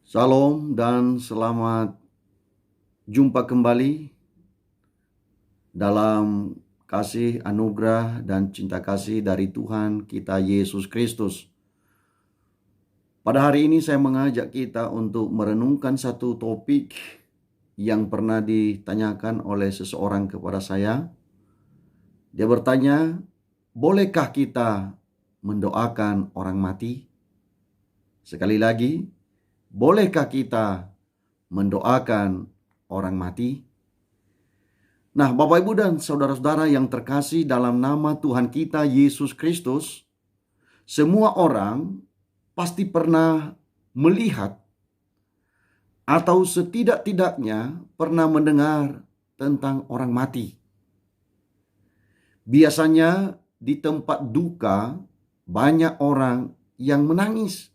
Salam dan selamat jumpa kembali dalam kasih anugerah dan cinta kasih dari Tuhan kita Yesus Kristus. Pada hari ini saya mengajak kita untuk merenungkan satu topik yang pernah ditanyakan oleh seseorang kepada saya. Dia bertanya, bolehkah kita mendoakan orang mati? Sekali lagi, bolehkah kita mendoakan orang mati? Nah, Bapak Ibu dan saudara-saudara yang terkasih dalam nama Tuhan kita Yesus Kristus, semua orang pasti pernah melihat atau setidak-tidaknya pernah mendengar tentang orang mati. Biasanya di tempat duka banyak orang yang menangis.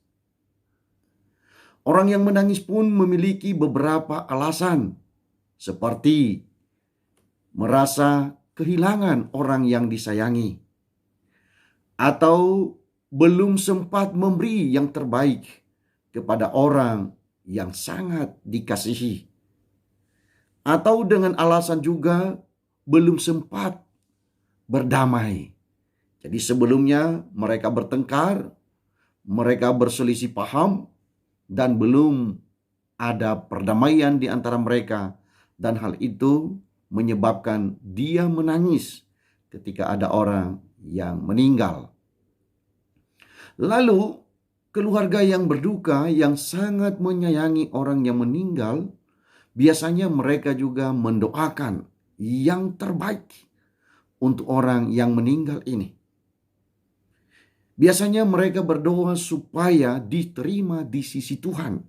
Orang yang menangis pun memiliki beberapa alasan, seperti merasa kehilangan orang yang disayangi, atau belum sempat memberi yang terbaik kepada orang yang sangat dikasihi, atau dengan alasan juga belum sempat berdamai. Jadi sebelumnya mereka bertengkar, mereka berselisih paham, dan belum ada perdamaian di antara mereka, dan hal itu menyebabkan dia menangis ketika ada orang yang meninggal. Lalu keluarga yang berduka yang sangat menyayangi orang yang meninggal, biasanya mereka juga mendoakan yang terbaik untuk orang yang meninggal ini. Biasanya mereka berdoa supaya diterima di sisi Tuhan.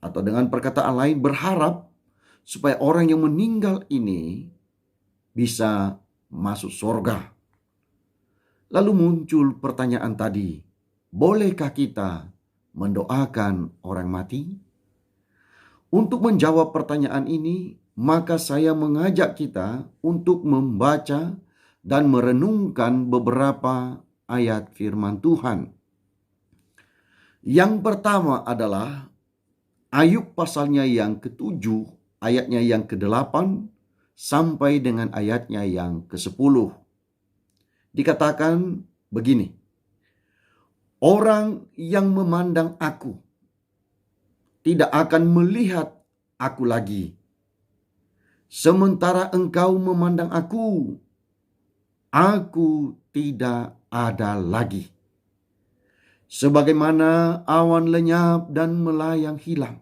Atau dengan perkataan lain berharap supaya orang yang meninggal ini bisa masuk surga. Lalu muncul pertanyaan tadi, bolehkah kita mendoakan orang mati? Untuk menjawab pertanyaan ini, maka saya mengajak kita untuk membaca dan merenungkan beberapa ayat firman Tuhan. Yang pertama adalah Ayub pasalnya yang ke-7, ayatnya yang ke-8 sampai dengan ayatnya yang ke-10. Dikatakan begini, orang yang memandang aku tidak akan melihat aku lagi. Sementara engkau memandang aku tidak ada lagi. Sebagaimana awan lenyap dan melayang hilang,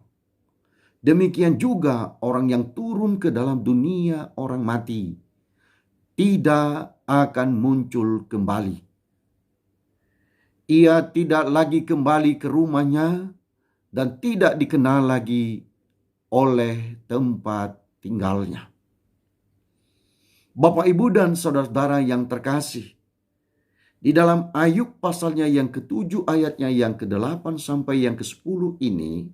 demikian juga orang yang turun ke dalam dunia orang mati tidak akan muncul kembali. Ia tidak lagi kembali ke rumahnya dan tidak dikenal lagi oleh tempat tinggalnya. Bapak, Ibu, dan saudara-saudara yang terkasih, di dalam Ayub pasalnya yang ke-7 ayatnya yang ke-8 sampai yang ke-10 ini,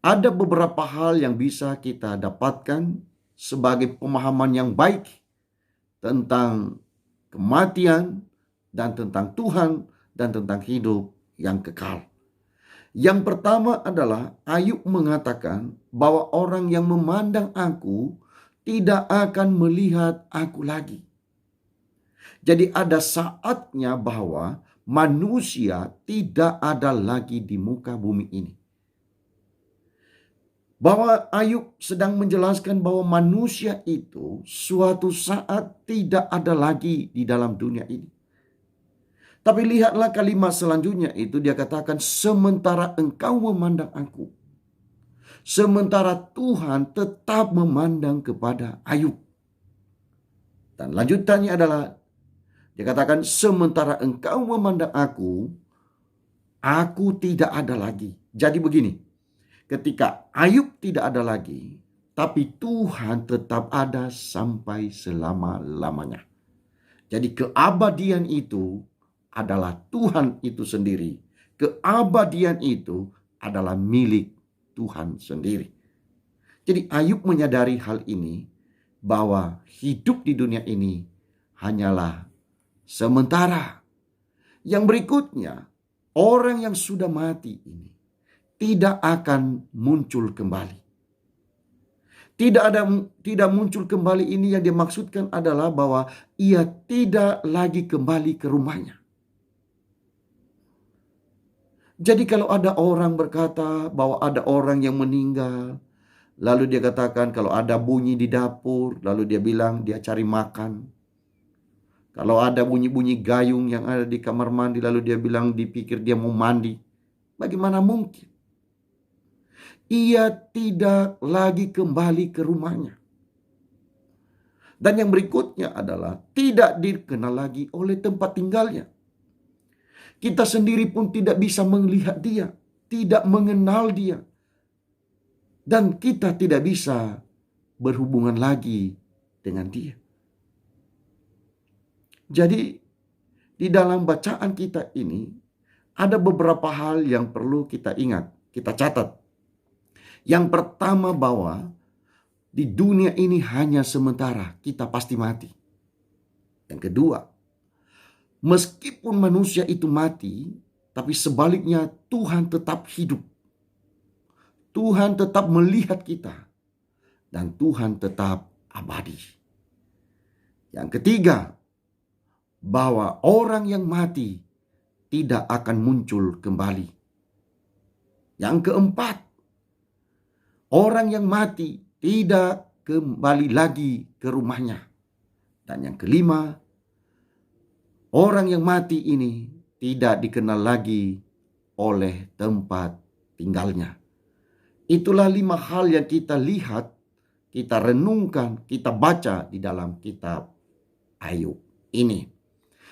ada beberapa hal yang bisa kita dapatkan sebagai pemahaman yang baik tentang kematian dan tentang Tuhan dan tentang hidup yang kekal. Yang pertama adalah Ayub mengatakan bahwa orang yang memandang aku tidak akan melihat aku lagi. Jadi ada saatnya bahwa manusia tidak ada lagi di muka bumi ini. Bahwa Ayub sedang menjelaskan bahwa manusia itu suatu saat tidak ada lagi di dalam dunia ini. Tapi lihatlah kalimat selanjutnya itu, dia katakan sementara engkau memandang aku. Sementara Tuhan tetap memandang kepada Ayub. Dan lanjutannya adalah dia katakan sementara engkau memandang aku tidak ada lagi. Jadi begini, ketika Ayub tidak ada lagi, tapi Tuhan tetap ada sampai selama-lamanya. Jadi keabadian itu adalah Tuhan itu sendiri. Keabadian itu adalah milik Tuhan sendiri. Jadi Ayub menyadari hal ini, bahwa hidup di dunia ini hanyalah sementara. Yang berikutnya, orang yang sudah mati ini tidak akan muncul kembali. Tidak muncul kembali ini yang dimaksudkan adalah bahwa ia tidak lagi kembali ke rumahnya. Jadi kalau ada orang berkata bahwa ada orang yang meninggal, lalu dia katakan kalau ada bunyi di dapur, lalu dia bilang dia cari makan. Kalau ada bunyi-bunyi gayung yang ada di kamar mandi, lalu dia bilang dipikir dia mau mandi. Bagaimana mungkin? Ia tidak lagi kembali ke rumahnya. Dan yang berikutnya adalah tidak dikenal lagi oleh tempat tinggalnya. Kita sendiri pun tidak bisa melihat dia, tidak mengenal dia. Dan kita tidak bisa berhubungan lagi dengan dia. Jadi di dalam bacaan kita ini ada beberapa hal yang perlu kita ingat, kita catat. Yang pertama bahwa di dunia ini hanya sementara, kita pasti mati. Yang kedua, meskipun manusia itu mati, tapi sebaliknya Tuhan tetap hidup. Tuhan tetap melihat kita. Dan Tuhan tetap abadi. Yang ketiga, bahwa orang yang mati tidak akan muncul kembali. Yang keempat, orang yang mati tidak kembali lagi ke rumahnya. Dan yang kelima, orang yang mati ini tidak dikenal lagi oleh tempat tinggalnya. Itulah 5 hal yang kita lihat, kita renungkan, kita baca di dalam kitab Ayub ini.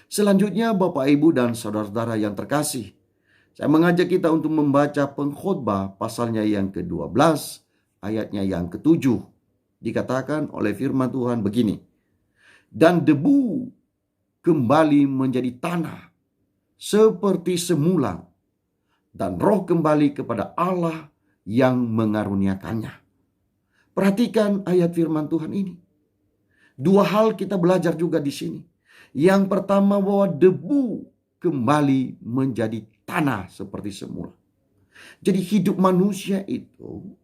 Selanjutnya Bapak, Ibu, dan saudara-saudara yang terkasih, saya mengajak kita untuk membaca Pengkhotbah pasalnya yang ke-12, ayatnya yang ke-7. Dikatakan oleh firman Tuhan begini. Dan debu kembali menjadi tanah seperti semula, dan roh kembali kepada Allah yang mengaruniakannya. Perhatikan ayat firman Tuhan ini. 2 hal kita belajar juga di sini. Yang pertama bahwa debu kembali menjadi tanah seperti semula. Jadi hidup manusia itu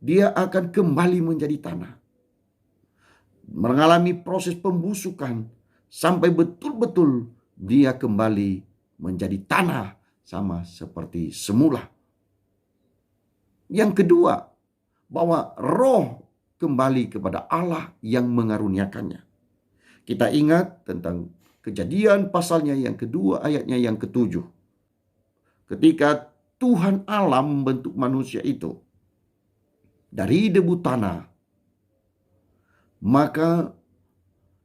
dia akan kembali menjadi tanah. Mengalami proses pembusukan sampai betul-betul dia kembali menjadi tanah sama seperti semula. Yang kedua, bahwa roh kembali kepada Allah yang mengaruniakannya. Kita ingat tentang Kejadian pasalnya yang kedua, ayatnya yang ke-7. Ketika Tuhan Allah membentuk manusia itu dari debu tanah, maka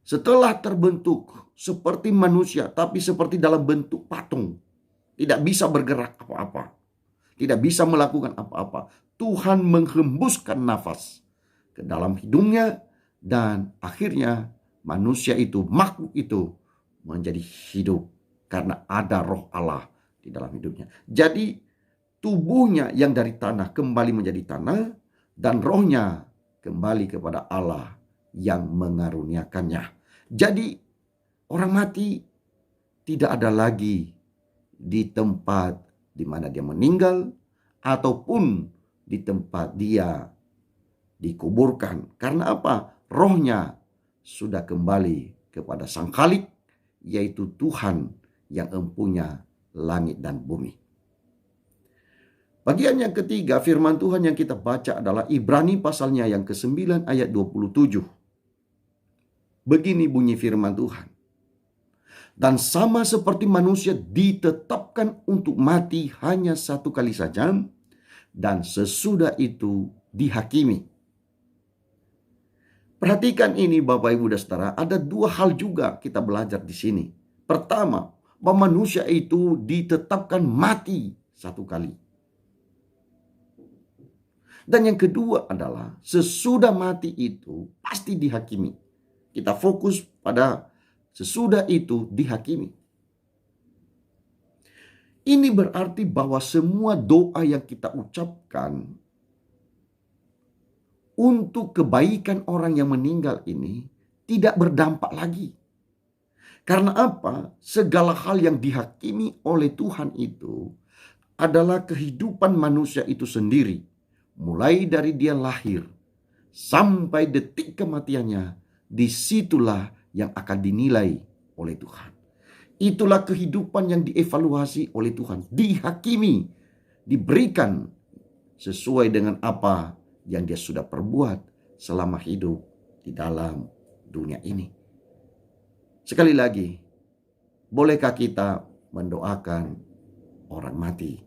setelah terbentuk seperti manusia, tapi seperti dalam bentuk patung, tidak bisa bergerak apa-apa, tidak bisa melakukan apa-apa, Tuhan menghembuskan nafas ke dalam hidungnya, dan akhirnya manusia itu, makhluk itu menjadi hidup karena ada roh Allah di dalam hidupnya. Jadi tubuhnya yang dari tanah kembali menjadi tanah, dan rohnya kembali kepada Allah yang mengaruniakannya. Jadi orang mati tidak ada lagi di tempat di mana dia meninggal ataupun di tempat dia dikuburkan. Karena apa? Rohnya sudah kembali kepada Sang Khalik, yaitu Tuhan yang empunya langit dan bumi. Bagian yang ketiga firman Tuhan yang kita baca adalah Ibrani pasalnya yang ke-9 ayat 27. Begini bunyi firman Tuhan. Dan sama seperti manusia ditetapkan untuk mati hanya 1 kali saja, dan sesudah itu dihakimi. Perhatikan ini Bapak Ibu dan Saudara, ada 2 hal juga kita belajar di sini. Pertama, bahwa manusia itu ditetapkan mati 1 kali. Dan yang kedua adalah sesudah mati itu pasti dihakimi. Kita fokus pada sesudah itu dihakimi. Ini berarti bahwa semua doa yang kita ucapkan untuk kebaikan orang yang meninggal ini tidak berdampak lagi. Karena apa? Segala hal yang dihakimi oleh Tuhan itu adalah kehidupan manusia itu sendiri. Mulai dari dia lahir sampai detik kematiannya, disitulah yang akan dinilai oleh Tuhan. Itulah kehidupan yang dievaluasi oleh Tuhan, dihakimi, diberikan sesuai dengan apa yang dia sudah perbuat selama hidup di dalam dunia ini. Sekali lagi, bolehkah kita mendoakan orang mati?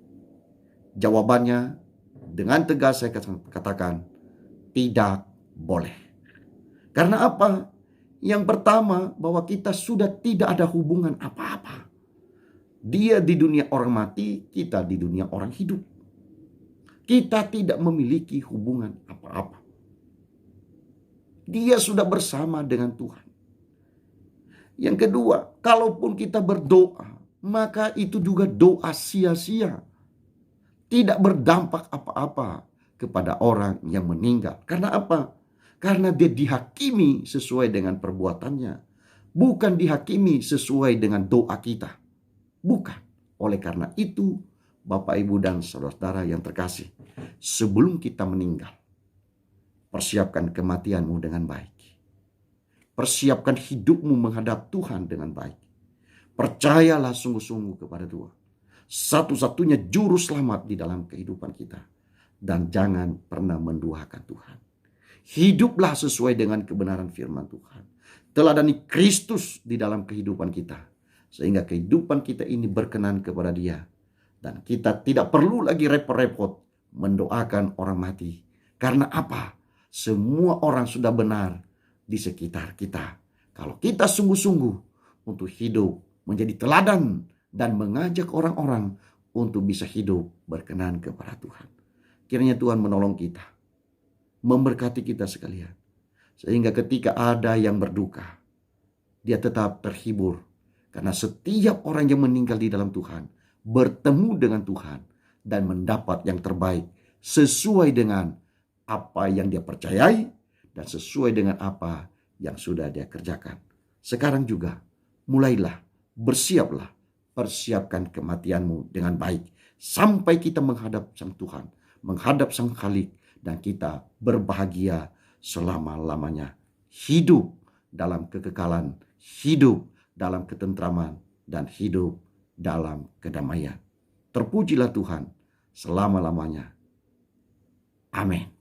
Jawabannya dengan tegas saya katakan, tidak boleh. Karena apa? Yang pertama, bahwa kita sudah tidak ada hubungan apa-apa. Dia di dunia orang mati, kita di dunia orang hidup. Kita tidak memiliki hubungan apa-apa. Dia sudah bersama dengan Tuhan. Yang kedua, kalaupun kita berdoa, maka itu juga doa sia-sia. Tidak berdampak apa-apa kepada orang yang meninggal. Karena apa? Karena dia dihakimi sesuai dengan perbuatannya. Bukan dihakimi sesuai dengan doa kita. Bukan. Oleh karena itu, Bapak, Ibu, dan saudara-saudara yang terkasih, sebelum kita meninggal, persiapkan kematianmu dengan baik. Persiapkan hidupmu menghadap Tuhan dengan baik. Percayalah sungguh-sungguh kepada Tuhan. Satu-satunya juru selamat di dalam kehidupan kita. Dan jangan pernah menduakan Tuhan. Hiduplah sesuai dengan kebenaran firman Tuhan. Teladani Kristus di dalam kehidupan kita. Sehingga kehidupan kita ini berkenan kepada Dia. Dan kita tidak perlu lagi repot-repot mendoakan orang mati. Karena apa? Semua orang sudah benar di sekitar kita. Kalau kita sungguh-sungguh untuk hidup menjadi teladan dan mengajak orang-orang untuk bisa hidup berkenan kepada Tuhan. Kiranya Tuhan menolong kita, memberkati kita sekalian. Sehingga ketika ada yang berduka, dia tetap terhibur. Karena setiap orang yang meninggal di dalam Tuhan, bertemu dengan Tuhan dan mendapat yang terbaik sesuai dengan apa yang dia percayai dan sesuai dengan apa yang sudah dia kerjakan. Sekarang juga, mulailah, bersiaplah, persiapkan kematianmu dengan baik. Sampai kita menghadap Sang Tuhan, menghadap Sang Khalik, dan kita berbahagia selama-lamanya. Hidup dalam kekekalan, hidup dalam ketentraman, dan hidup dalam kedamaian. Terpujilah Tuhan selama-lamanya. Amin.